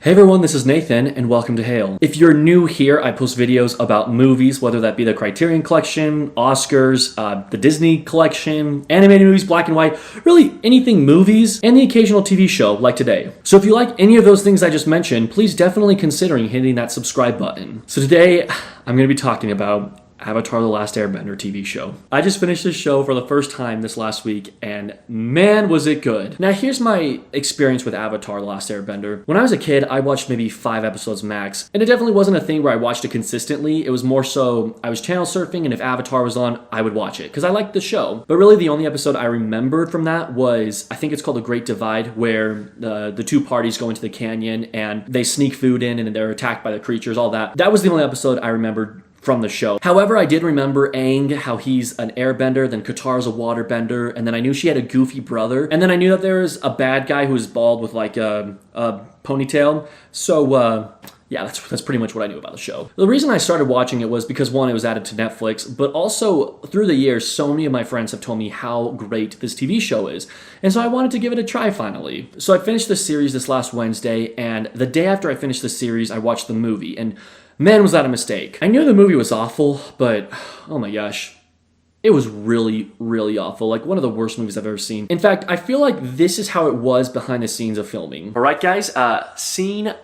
Hey everyone, this is Nathan, and welcome to Hail. If you're new here, I post videos about movies, whether that be the Criterion Collection, Oscars, the Disney Collection, animated movies, black and white, really anything movies, and the occasional TV show like today. So if you like any of those things I just mentioned, please definitely consider hitting that subscribe button. So today, I'm going to be talking about Avatar: The Last Airbender TV show. I just finished this show for the first time this last week, and man, was it good. Now, here's my experience with Avatar: The Last Airbender. When I was a kid, I watched maybe 5 episodes max, and it definitely wasn't a thing where I watched it consistently. It was more so I was channel surfing, and if Avatar was on, I would watch it, because I liked the show. But really, the only episode I remembered from that was, I think it's called The Great Divide, where the two parties go into the canyon, and they sneak food in, and they're attacked by the creatures, all that. That was the only episode I remembered from the show. However, I did remember Aang, how he's an airbender, then Katara's a waterbender, and then I knew she had a goofy brother, and then I knew that there was a bad guy who was bald with like a ponytail. So, yeah, that's pretty much what I knew about the show. The reason I started watching it was because, one, it was added to Netflix, but also through the years, so many of my friends have told me how great this TV show is. And so I wanted to give it a try finally. So I finished the series this last Wednesday, and the day after I finished the series, I watched the movie, and man, was that a mistake. I knew the movie was awful, but oh my gosh, it was really, really awful. Like one of the worst movies I've ever seen. In fact, I feel like this is how it was behind the scenes of filming. All right, guys, scene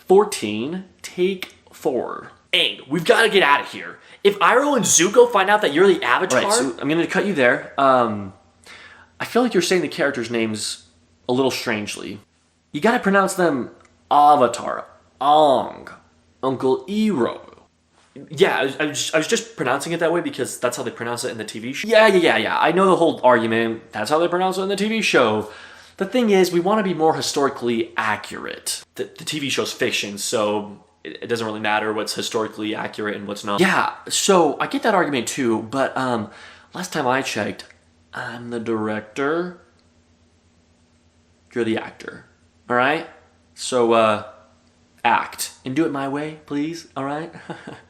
14, take 4. Aang, we've got to get out of here. If Iroh and Zuko find out that you're the Avatar... Right, so I'm going to cut you there. I feel like you're saying the characters' names a little strangely. You got to pronounce them Avatar, Aang, Uncle Iroh. Yeah, I was just pronouncing it that way because that's how they pronounce it in the TV show. Yeah. I know the whole argument. That's how they pronounce it in the TV show. The thing is, we want to be more historically accurate. The TV show's fiction, so it doesn't really matter what's historically accurate and what's not. Yeah, so I get that argument too, but last time I checked, I'm the director. You're the actor. All right? So, act and do it my way, please. All right.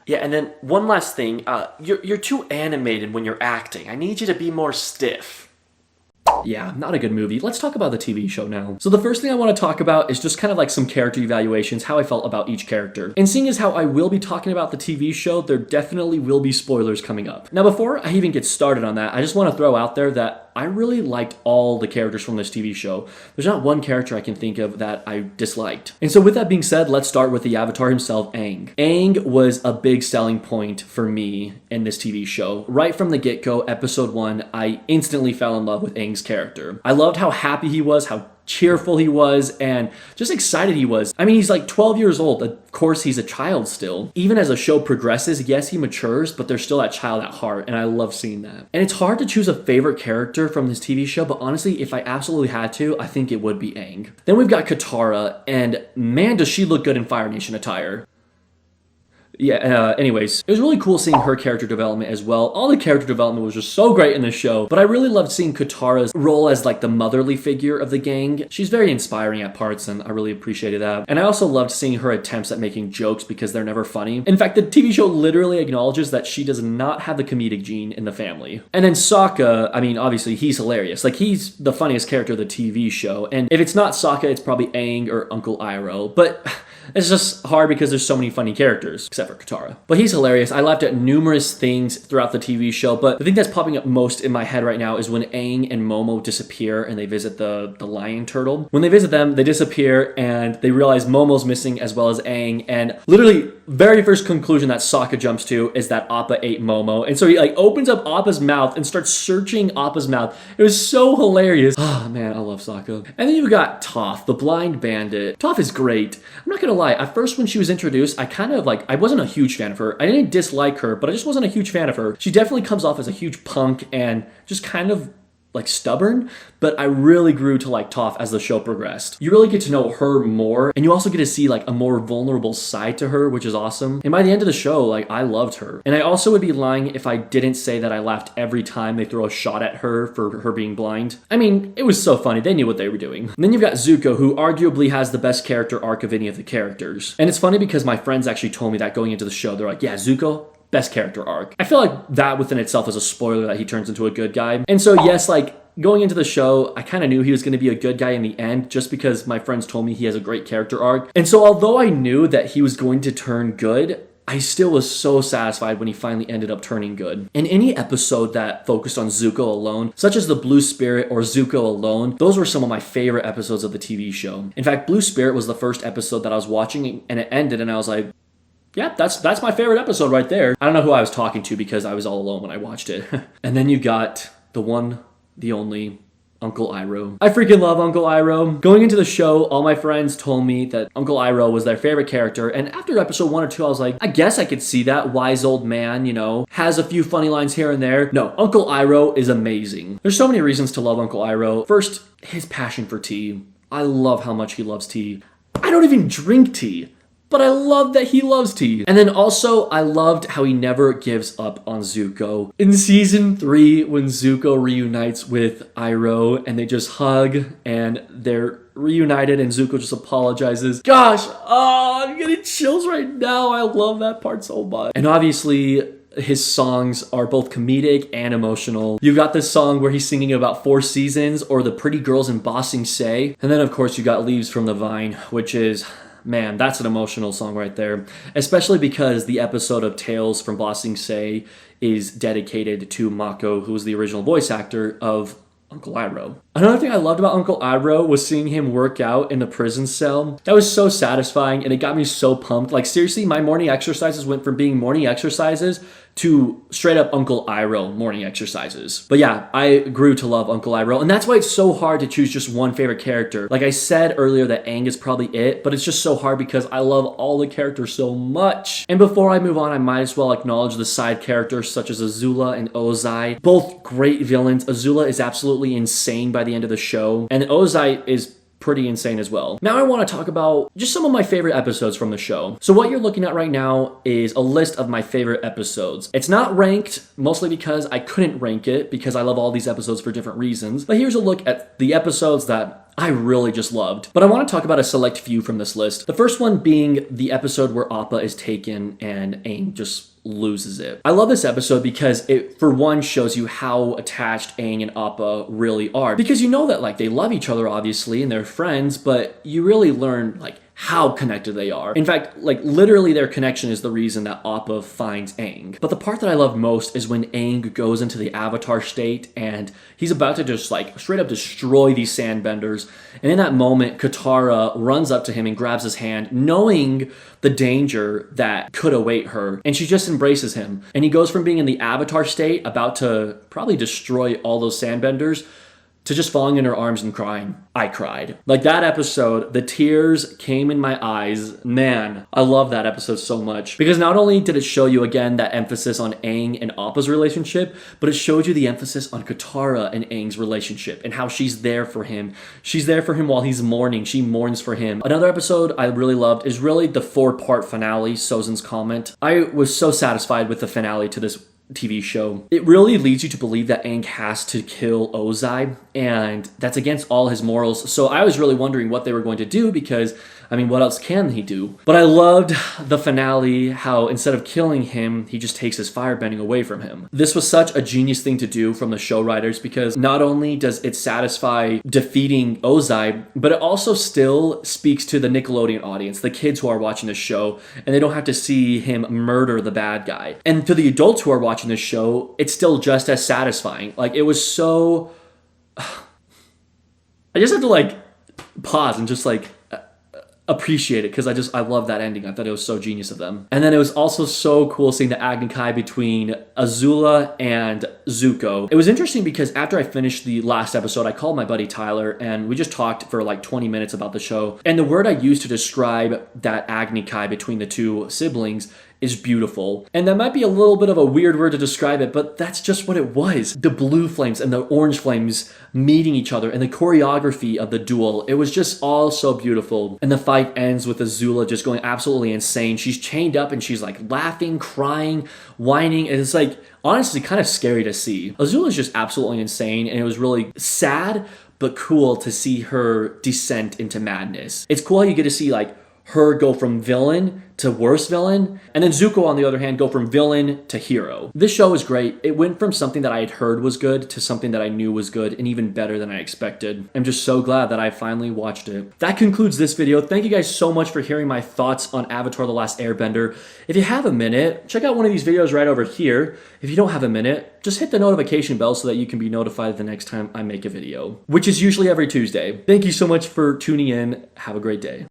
Yeah, and then one last thing. You're too animated when you're acting. I need you to be more stiff. Yeah, not a good movie. Let's talk about the TV show now. So the first thing I want to talk about is just kind of like some character evaluations, how I felt about each character. And seeing as how I will be talking about the TV show, there definitely will be spoilers coming up. Now, before I even get started on that, I just want to throw out there that I really liked all the characters from this TV show. There's not one character I can think of that I disliked. And so with that being said, let's start with the Avatar himself, Aang. Aang was a big selling point for me in this TV show. Right from the get-go, episode 1, I instantly fell in love with Aang's character. I loved how happy he was, how cheerful he was, and just excited he was. I mean, he's like 12 years old. Of course, he's a child still. Even as the show progresses, yes, he matures, but there's still that child at heart, and I love seeing that. And it's hard to choose a favorite character from this TV show, but honestly, if I absolutely had to, I think it would be Aang. Then we've got Katara, and man, does she look good in Fire Nation attire. Yeah, anyways, it was really cool seeing her character development as well. All the character development was just so great in this show, but I really loved seeing Katara's role as like the motherly figure of the gang. She's very inspiring at parts, and I really appreciated that. And I also loved seeing her attempts at making jokes because they're never funny. In fact, the TV show literally acknowledges that she does not have the comedic gene in the family. And then Sokka, I mean, obviously he's hilarious. Like, he's the funniest character of the TV show. And if it's not Sokka, it's probably Aang or Uncle Iroh. But it's just hard because there's so many funny characters, except for Katara. But he's hilarious. I laughed at numerous things throughout the TV show, but the thing that's popping up most in my head right now is when Aang and Momo disappear and they visit the lion turtle. When they visit them, they disappear and they realize Momo's missing as well as Aang, and literally very first conclusion that Sokka jumps to is that Appa ate Momo. And so he like opens up Appa's mouth and starts searching Appa's mouth. It was so hilarious. Oh man, I love Sokka. And then you've got Toph, the blind bandit. Toph is great. I'm not gonna lie, at first when she was introduced, I wasn't a huge fan of her. I didn't dislike her, but I just wasn't a huge fan of her. She definitely comes off as a huge punk and just kind of like stubborn, but I really grew to like Toph as the show progressed. You really get to know her more, and you also get to see like a more vulnerable side to her, which is awesome. And by the end of the show, like, I loved her. And I also would be lying if I didn't say that I laughed every time they throw a shot at her for her being blind. I mean, it was so funny. They knew what they were doing. And then you've got Zuko, who arguably has the best character arc of any of the characters. And it's funny because my friends actually told me that going into the show. They're like, yeah, Zuko, best character arc. I feel like that within itself is a spoiler that he turns into a good guy. And so yes, like, Going into the show, I kind of knew he was going to be a good guy in the end just because my friends told me he has a great character arc. And so although I knew that he was going to turn good, I still was so satisfied when he finally ended up turning good. In any episode that focused on Zuko alone, such as the Blue Spirit or Zuko alone, those were some of my favorite episodes of the TV show. In fact, Blue Spirit was the first episode that I was watching and it ended and I was like, yeah, that's my favorite episode right there. I don't know who I was talking to because I was all alone when I watched it. And then you got the one, the only, Uncle Iroh. I freaking love Uncle Iroh. Going into the show, all my friends told me that Uncle Iroh was their favorite character, and after episode 1 or 2, I was like, I guess I could see that. Wise old man, you know, has a few funny lines here and there. No, Uncle Iroh is amazing. There's so many reasons to love Uncle Iroh. First, his passion for tea. I love how much he loves tea. I don't even drink tea, but I love that he loves tea. And then also, I loved how he never gives up on Zuko. In season 3, when Zuko reunites with Iroh and they just hug and they're reunited and Zuko just apologizes. Gosh, I'm getting chills right now. I love that part so much. And obviously, his songs are both comedic and emotional. You've got this song where he's singing about 4 seasons or the pretty girls in Ba Sing Se. And then, of course, you got Leaves from the Vine, which is... man, that's an emotional song right there. Especially because the episode of Tales from Ba Sing Se is dedicated to Mako, who was the original voice actor of Uncle Iroh. Another thing I loved about Uncle Iroh was seeing him work out in the prison cell. That was so satisfying and it got me so pumped. Like seriously, my morning exercises went from being morning exercises to straight up Uncle Iroh morning exercises. But yeah, I grew to love Uncle Iroh, and that's why it's so hard to choose just one favorite character. Like I said earlier that Aang is probably it, but it's just so hard because I love all the characters so much. And before I move on, I might as well acknowledge the side characters such as Azula and Ozai. Both great villains. Azula is absolutely insane by the end of the show, and Ozai is pretty insane as well. Now I want to talk about just some of my favorite episodes from the show. So what you're looking at right now is a list of my favorite episodes. It's not ranked, mostly because I couldn't rank it because I love all these episodes for different reasons. But here's a look at the episodes that I really just loved. But I want to talk about a select few from this list. The first one being the episode where Appa is taken and Aang just loses it. I love this episode because it, for one, shows you how attached Aang and Appa really are. Because you know that, like, they love each other, obviously, and they're friends, but you really learn, like, how connected they are. In fact, like, literally their connection is the reason that Appa finds Aang. But the part that I love most is when Aang goes into the Avatar state and he's about to just, like, straight up destroy these sandbenders. And in that moment, Katara runs up to him and grabs his hand, knowing the danger that could await her. And she just embraces him. And he goes from being in the Avatar state, about to probably destroy all those sandbenders, to just falling in her arms and crying. I cried. Like that episode, the tears came in my eyes. Man, I love that episode so much. Because not only did it show you again that emphasis on Aang and Appa's relationship, but it showed you the emphasis on Katara and Aang's relationship and how she's there for him. She's there for him while he's mourning. She mourns for him. Another episode I really loved is really the 4-part finale, Sozin's Comet. I was so satisfied with the finale to this TV show. It really leads you to believe that Aang has to kill Ozai, and that's against all his morals. So I was really wondering what they were going to do because, I mean, what else can he do? But I loved the finale, how instead of killing him, he just takes his firebending away from him. This was such a genius thing to do from the show writers because not only does it satisfy defeating Ozai, but it also still speaks to the Nickelodeon audience, the kids who are watching the show, and they don't have to see him murder the bad guy. And to the adults who are watching this show, it's still just as satisfying. Like, it was so... I just have to, like, pause and just, like, appreciate it because I love that ending. I thought it was so genius of them. And then it was also so cool seeing the Agni Kai between Azula and Zuko. It was interesting because after I finished the last episode, I called my buddy Tyler and we just talked for like 20 minutes about the show. And the word I used to describe that Agni Kai between the two siblings is beautiful. And that might be a little bit of a weird word to describe it, but that's just what it was. The blue flames and the orange flames meeting each other and the choreography of the duel, it was just all so beautiful. And the fight ends with Azula just going absolutely insane. She's chained up and she's like laughing, crying, whining, and it's like honestly kind of scary to see. Azula's just absolutely insane, and it was really sad but cool to see her descent into madness. It's cool how you get to see like her go from villain to worst villain, and then Zuko, on the other hand, go from villain to hero. This show is great. It went from something that I had heard was good to something that I knew was good and even better than I expected. I'm just so glad that I finally watched it. That concludes this video. Thank you guys so much for hearing my thoughts on Avatar: The Last Airbender. If you have a minute, check out one of these videos right over here. If you don't have a minute, just hit the notification bell so that you can be notified the next time I make a video, which is usually every Tuesday. Thank you so much for tuning in. Have a great day.